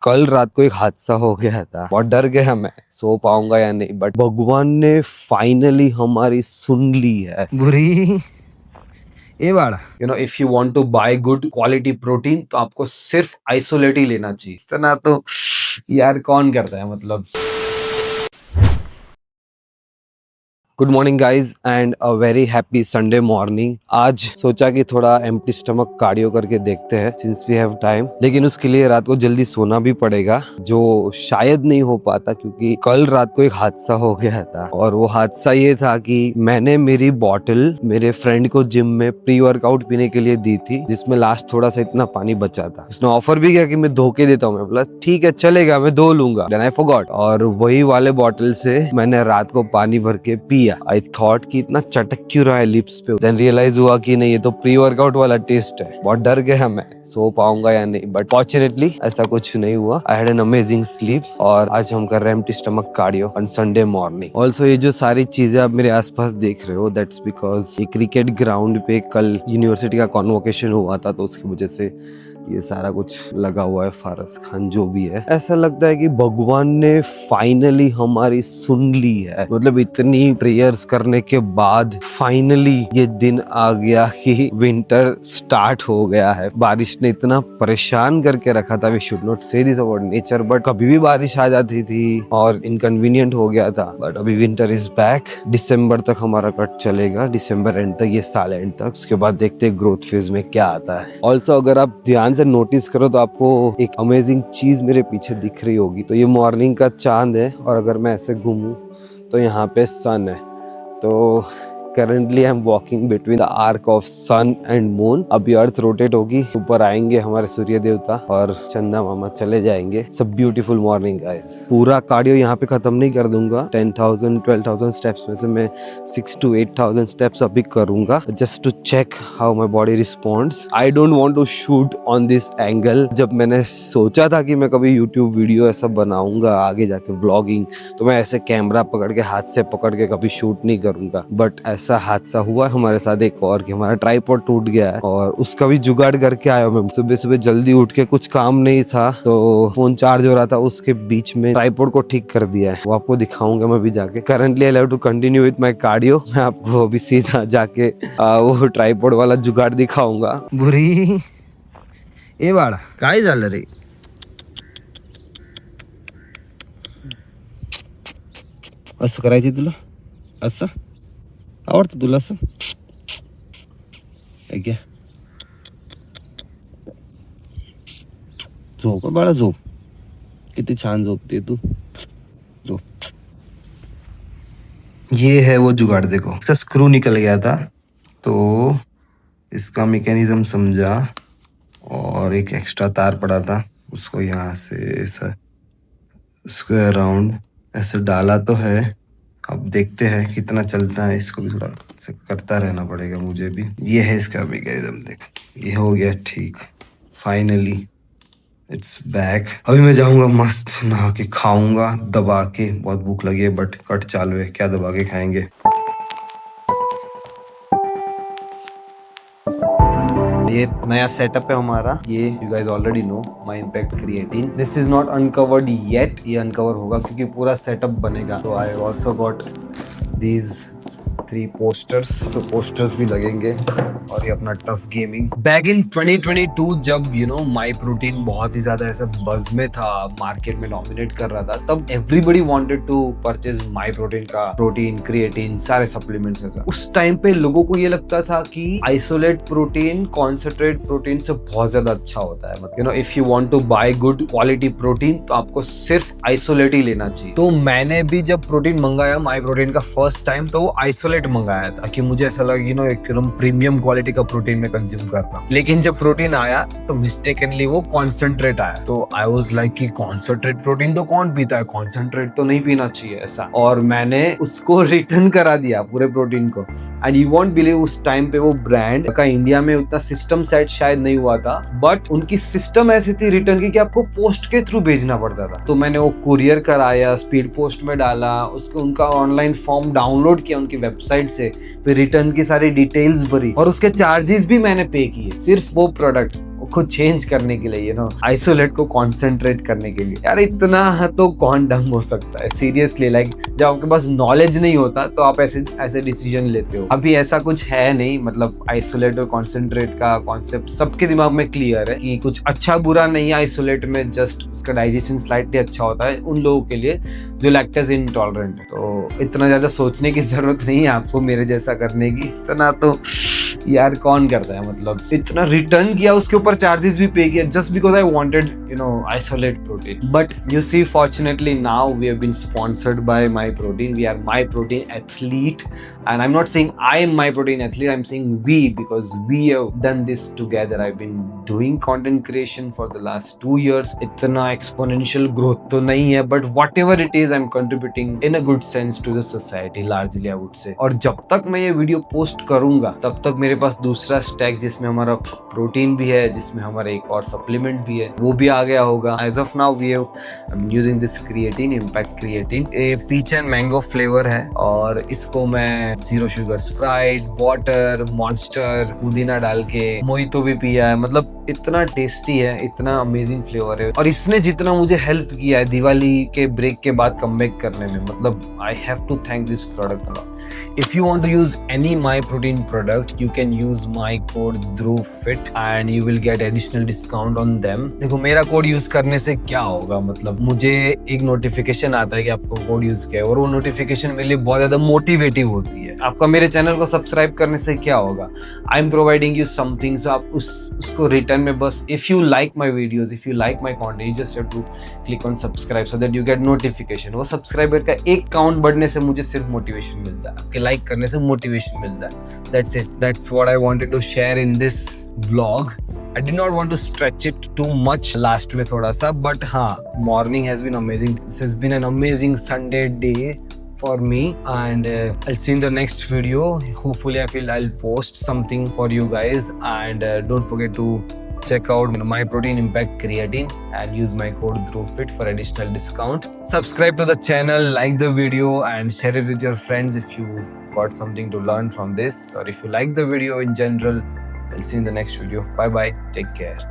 कल रात को एक हादसा हो गया था। बहुत डर गया मैं, सो पाऊंगा या नहीं, बट भगवान ने फाइनली हमारी सुन ली है। बुरी ये वाला if you want to buy good quality protein तो आपको सिर्फ आइसोलेट ही लेना चाहिए। इतना तो यार कौन करता है मतलब। Good morning guys and a very happy Sunday morning. आज सोचा कि थोड़ा एम्प्टी स्टमक कार्डियो करके देखते हैं सिंस वी हैव टाइम, लेकिन उसके लिए रात को जल्दी सोना भी पड़ेगा, जो शायद नहीं हो पाता क्योंकि कल रात को एक हादसा हो गया था। और वो हादसा ये था कि मैंने मेरी बॉटल मेरे फ्रेंड को जिम में प्री वर्कआउट पीने के लिए दी थी, जिसमें लास्ट थोड़ा सा इतना पानी बचा था। उसने ऑफर भी किया कि मैं धो के देता हूँ। मैं बोला ठीक है चलेगा, मैं धो लूंगा। देन आई फॉरगॉट, और वही वाले बॉटल से मैंने रात को पानी भर के पिया। आई थॉट कि इतना चटक क्यों रहा है लिप्स पे। देन रियलाइज हुआ कि नहीं, ये तो प्री वर्कआउट वाला टेस्ट है। बहुत डर गया मैं, सो पाऊंगा या नहीं, बट फॉर्चुनेटली ऐसा कुछ नहीं हुआ। I had an amazing sleep. और आज हम कर रहे हैं empty stomach cardio on Sunday morning. Also ये जो सारी चीजें आप मेरे आसपास देख रहे हो, दैट्स बिकॉज ये क्रिकेट ग्राउंड पे कल यूनिवर्सिटी का कॉन्वोकेशन हुआ था, तो उसकी वजह से ये सारा कुछ लगा हुआ है। फारस खान जो भी है, ऐसा लगता है कि भगवान ने फाइनली हमारी सुन ली है। मतलब इतनी प्रेयर्स करने के बाद फाइनली ये दिन आ गया कि विंटर स्टार्ट हो गया है। बारिश ने इतना परेशान करके रखा था, वी शुड नॉट से दिस अबाउट नेचर, बट कभी भी बारिश आ जाती थी और इनकन्वीनियंट हो गया था। बट अभी विंटर इज बैक। दिसंबर तक हमारा कट चलेगा, दिसंबर एंड तक, ये साल एंड तक। उसके बाद देखते हैं ग्रोथ फेज में क्या आता है। ऑल्सो अगर आप ध्यान से नोटिस करो तो आपको एक अमेजिंग चीज मेरे पीछे दिख रही होगी। तो ये मॉर्निंग का चांद है, और अगर मैं ऐसे घूमूं तो यहाँ पे सन है। तो currently I am walking between the arc of sun and moon. अभी अर्थ रोटेट होगी, ऊपर आएंगे हमारे सूर्य देवता और चंदा मामा चले जाएंगे। It's a beautiful morning guys. पूरा कार्डियो यहाँ पे खत्म नहीं कर दूंगा। 10,000 12,000 स्टेप्स में से मैं 6 to 8,000 स्टेप्स अभी करूंगा, just to check how my body responds. I don't want to shoot on this angle. जब मैंने सोचा था कि मैं कभी यूट्यूब वीडियो ऐसा बनाऊंगा आगे जाके व्लॉगिंग, तो मैं ऐसे कैमरा पकड़ के हाथ से पकड़ के कभी शूट नहीं करूंगा। बट ऐसा हादसा हुआ हमारे साथ एक और कि हमारा ट्राइपॉड टूट गया है, और उसका भी जुगाड़ करके आया मैं। सुबह सुबह जल्दी उठ के, कुछ काम नहीं था तो फोन चार्ज हो रहा था, उसके बीच में ट्राइपॉड को ठीक कर दिया है। वो आपको दिखाऊंगा मैं भी जाके। Currently I have to continue with my cardio. मैं आपको अभी सीधा जाके वो ट्राइपॉड वाला जुगाड़ दिखाऊंगा। बुरी ये वाला काय झालं रे? असं करायचं तुला? असं आवडतं तुला असं? घ्या झोप बाळा, झोप. किती छान झोपते तू. झोप. ये है वो जुगाड़, देखो इसका स्क्रू निकल गया था, तो इसका मैकेनिज्म समझा, और एक एक्स्ट्रा तार पड़ा था, उसको यहाँ से ऐसा इसको अराउंड ऐसे डाला तो है। अब देखते हैं कितना चलता है। इसको भी थोड़ा से करता रहना पड़ेगा मुझे भी। ये है इसका मैकेनिज्म, देख ये हो गया ठीक। Finally it's back. अभी मैं जाऊंगा मस्त नहा के, खाऊंगा दबा के। बहुत भूख लगी है, बट कट चालू है, क्या दबा के खाएंगे। ये नया सेटअप है हमारा। ये you guys already know my impact creatine. This is not uncovered yet, ये अनकवर होगा क्योंकि पूरा सेटअप बनेगा। तो I also got these 3 posters, तो पोस्टर्स भी लगेंगे। और ये अपना टफ गेमिंग बैग इन 2022, जब माई प्रोटीन बहुत ही ज्यादा ऐसा बज में था, मार्केट में डोमिनेट कर रहा था, तब everybody wanted to purchase my protein का प्रोटीन, क्रिएटिन, सारे सप्लीमेंट्स था। उस टाइम पे लोगों को ये लगता था कि आइसोलेट प्रोटीन कॉन्सेंट्रेट प्रोटीन से बहुत ज्यादा अच्छा होता है। मतलब if you want to buy good quality protein तो आपको सिर्फ आइसोलेट ही लेना चाहिए। तो मैंने भी जब प्रोटीन मंगाया माई प्रोटीन का फर्स्ट टाइम, तो वो आइसोलेट मंगाया था कि मुझे ऐसा लगा एकदम प्रीमियम क्वालिटी का प्रोटीन में कंज्यूम कर रहा हूं। लेकिन जब प्रोटीन आया तो मिस्टेकनली वो कॉन्सेंट्रेट आया। तो आई वाज लाइक कि कॉन्सेंट्रेट प्रोटीन तो कौन पीता है, कॉन्सेंट्रेट तो नहीं पीना चाहिए ऐसा। और मैंने उसको रिटर्न करा दिया पूरे प्रोटीन को। एंड यू वॉन्ट बिलीव, उस टाइम पे वो ब्रांड का इंडिया में उतना सिस्टम सेट शायद नहीं हुआ था, बट उनकी सिस्टम ऐसी थी रिटर्न की कि आपको पोस्ट के थ्रू भेजना पड़ता था। तो मैंने वो कुरियर कराया, स्पीड पोस्ट में डाला, उसको उनका ऑनलाइन फॉर्म डाउनलोड किया उनकी वेबसाइट से, फिर रिटर्न की सारी डिटेल्स भरी, और उसके चार्जेस भी मैंने पे किए सिर्फ वो प्रोडक्ट। को चेंज करने के लिए, आइसोलेट को कॉन्सेंट्रेट करने के लिए। यार इतना तो कौन डम हो सकता है सीरियसली। लाइक जब आपके पास नॉलेज नहीं होता तो आप ऐसे डिसीजन लेते हो। अभी ऐसा कुछ है नहीं, मतलब आइसोलेट और कॉन्सेंट्रेट का कॉन्सेप्ट सबके दिमाग में क्लियर है कि कुछ अच्छा बुरा नहीं है आइसोलेट में, जस्ट उसका डाइजेशन स्लाइटली अच्छा होता है उन लोगों के लिए जो लैक्टोज इंटॉलरेंट है। तो इतना ज्यादा सोचने की जरूरत नहीं है आपको मेरे जैसा करने की। इतना तो यार कौन करता है, मतलब इतना रिटर्न किया, उसके ऊपर चार्जेस भी पे किया just because I wanted isolate protein. But you see, fortunately now we have been sponsored by My Protein. We are My Protein Athlete, and I'm not saying I am My Protein Athlete, I'm saying we, because we have done this together. I've been doing content creation for the last 2 years. इतना exponential growth तो नहीं है, but whatever it is, I'm contributing in a good sense to the society largely, I would say. और जब तक मैं ये video post करूंगा तब तक मेरे पास दूसरा स्टैक जिसमें हमारा प्रोटीन भी है, जिसमें हमारा एक और सप्लीमेंट भी है, वो भी आ गया होगा। As of now we have I'm using this creatine, impact creatine, ये पीच एंड मैंगो फ्लेवर है, और इसको मैं 0 शुगर स्प्राइट, वाटर, मॉन्स्टर, पुदीना डाल के मोहितो भी पिया है। मतलब इतना टेस्टी है, इतना अमेजिंग फ्लेवर है, और इसने जितना मुझे हेल्प किया है दिवाली के ब्रेक के बाद कमबैक करने में, मतलब I have to thank this product. If you want to use any My Protein product, you can use my code DhruvFit and you will get additional discount on them. देखो मेरा code use करने से क्या होगा, मतलब मुझे एक notification आता है कि आपको कोड यूज किया है, और वो नोटिफिकेशन मेरे लिए बहुत ज्यादा मोटिवेटिव होती है। आपका मेरे चैनल को सब्सक्राइब करने से क्या होगा, I am providing you something, so आप उसको रिटर्न में बस if you like my videos, if you like my content, you just have to click on subscribe so that you get notification. वो सब्सक्राइबर का एक काउंट बढ़ने से मुझे सिर्फ मोटिवेशन मिलता है, आपके लाइक करने से मोटिवेशन मिलता है। That's it. That's what I wanted to share in this vlog. I did not want to stretch it too much last में थोड़ा सा, but हाँ, morning has been amazing. This has been an amazing Sunday day for me, and I'll see you in the next video. Hopefully I'll post something for you guys, and don't forget to check out My Protein Impact Creatine and use my code DhruvFit for additional discount. Subscribe to the channel, like the video, and share it with your friends if you got something to learn from this, or if you like the video in general. I'll see you in the next video. Bye bye, take care.